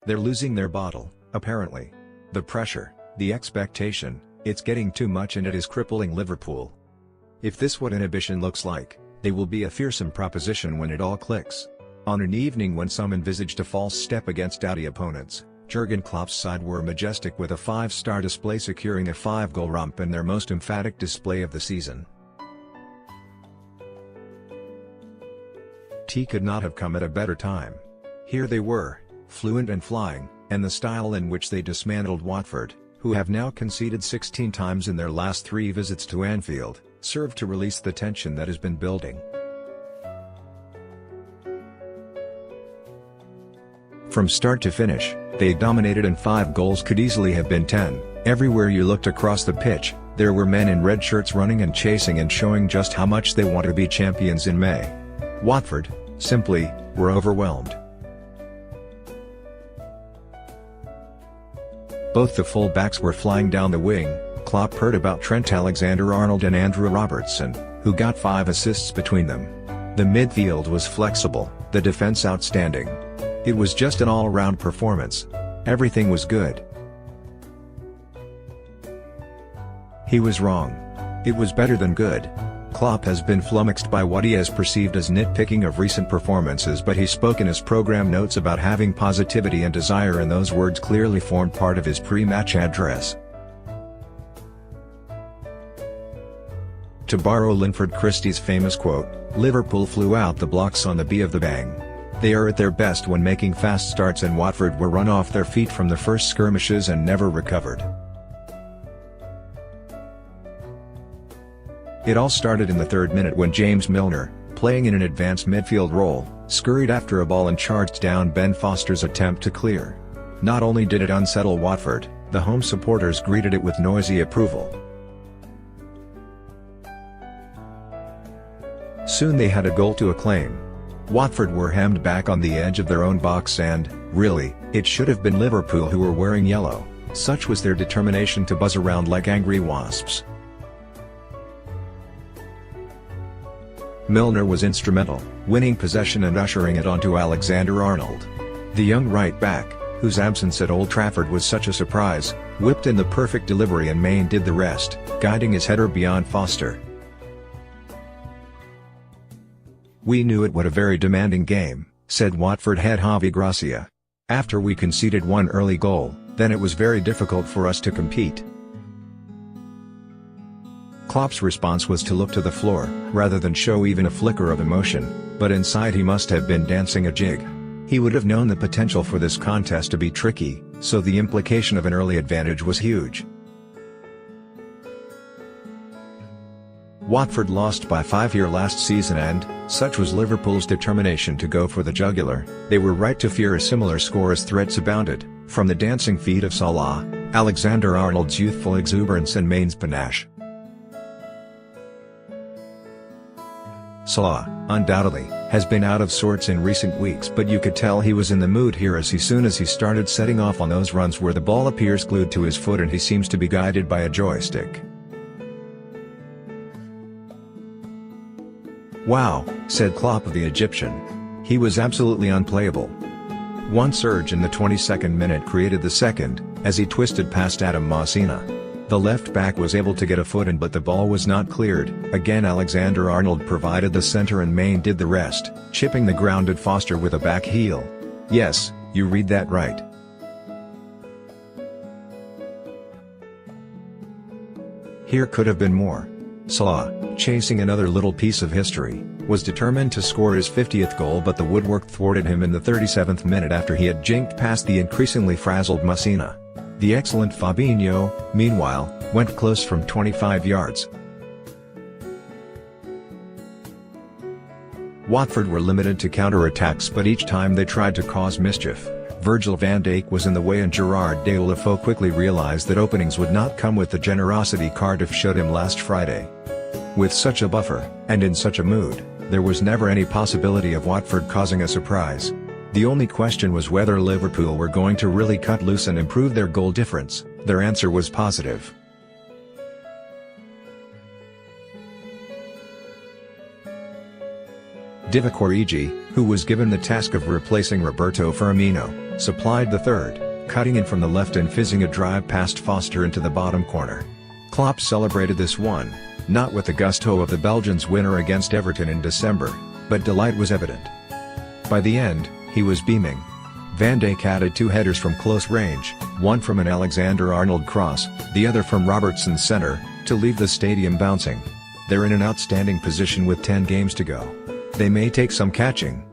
They're losing their bottle, apparently. The pressure, the expectation, it's getting too much and it is crippling Liverpool. If this what inhibition looks like, they will be a fearsome proposition when it all clicks. On an evening when some envisaged a false step against doughty opponents, Jurgen Klopp's side were majestic with a 5-star display securing a 5-goal romp and their most emphatic display of the season. Tea could not have come at a better time. Here they were, fluent and flying, and the style in which they dismantled Watford, who have now conceded 16 times in their last 3 visits to Anfield, served to release the tension that has been building. From start to finish, they dominated and 5 goals could easily have been 10. Everywhere you looked across the pitch, there were men in red shirts running and chasing and showing just how much they want to be champions in May. Watford, simply, were overwhelmed. Both the full-backs were flying down the wing. Klopp heard about Trent Alexander-Arnold and Andrew Robertson, who got 5 assists between them. The midfield was flexible, the defense outstanding. It was just an all-round performance. Everything was good. He was wrong. It was better than good. Klopp has been flummoxed by what he has perceived as nitpicking of recent performances, but he spoke in his program notes about having positivity and desire, and those words clearly formed part of his pre-match address. To borrow Linford Christie's famous quote, "Liverpool flew out the blocks on the B of the bang." They are at their best when making fast starts, and Watford were run off their feet from the first skirmishes and never recovered. It all started in the 3rd minute when James Milner, playing in an advanced midfield role, scurried after a ball and charged down Ben Foster's attempt to clear. Not only did it unsettle Watford, the home supporters greeted it with noisy approval. Soon they had a goal to acclaim. Watford were hemmed back on the edge of their own box and, really, it should have been Liverpool who were wearing yellow, such was their determination to buzz around like angry wasps. Milner was instrumental, winning possession and ushering it onto Alexander-Arnold. The young right-back, whose absence at Old Trafford was such a surprise, whipped in the perfect delivery and Mane did the rest, guiding his header beyond Foster. "We knew it, what a very demanding game," said Watford head Javi Gracia. "After we conceded 1 early goal, then it was very difficult for us to compete." Klopp's response was to look to the floor, rather than show even a flicker of emotion, but inside he must have been dancing a jig. He would have known the potential for this contest to be tricky, so the implication of an early advantage was huge. Watford lost by 5 here last season, and, such was Liverpool's determination to go for the jugular, they were right to fear a similar score as threats abounded, from the dancing feet of Salah, Alexander-Arnold's youthful exuberance and Mane's panache. Salah, undoubtedly, has been out of sorts in recent weeks, but you could tell he was in the mood here as soon as he started setting off on those runs where the ball appears glued to his foot and he seems to be guided by a joystick. "Wow," said Klopp of the Egyptian. "He was absolutely unplayable." One surge in the 22nd minute created the second, as he twisted past Adam Masina. The left back was able to get a foot in, but the ball was not cleared. Again Alexander-Arnold provided the centre and Mane did the rest, chipping the grounded Foster with a back heel. Yes, you read that right. Here could have been more. Salah, chasing another little piece of history, was determined to score his 50th goal, but the woodwork thwarted him in the 37th minute after he had jinked past the increasingly frazzled Masina. The excellent Fabinho, meanwhile, went close from 25 yards. Watford were limited to counter-attacks, but each time they tried to cause mischief, Virgil van Dijk was in the way and Gerard Deulofeu quickly realized that openings would not come with the generosity Cardiff showed him last Friday. With such a buffer, and in such a mood, there was never any possibility of Watford causing a surprise. The only question was whether Liverpool were going to really cut loose and improve their goal difference. Their answer was positive. Divock Origi, who was given the task of replacing Roberto Firmino, supplied the third, cutting in from the left and fizzing a drive past Foster into the bottom corner. Klopp celebrated this one, not with the gusto of the Belgians' winner against Everton in December, but delight was evident. By the end, he was beaming. Van Dijk added 2 headers from close range, one from an Alexander-Arnold cross, the other from Robertson's centre, to leave the stadium bouncing. They're in an outstanding position with 10 games to go. They may take some catching,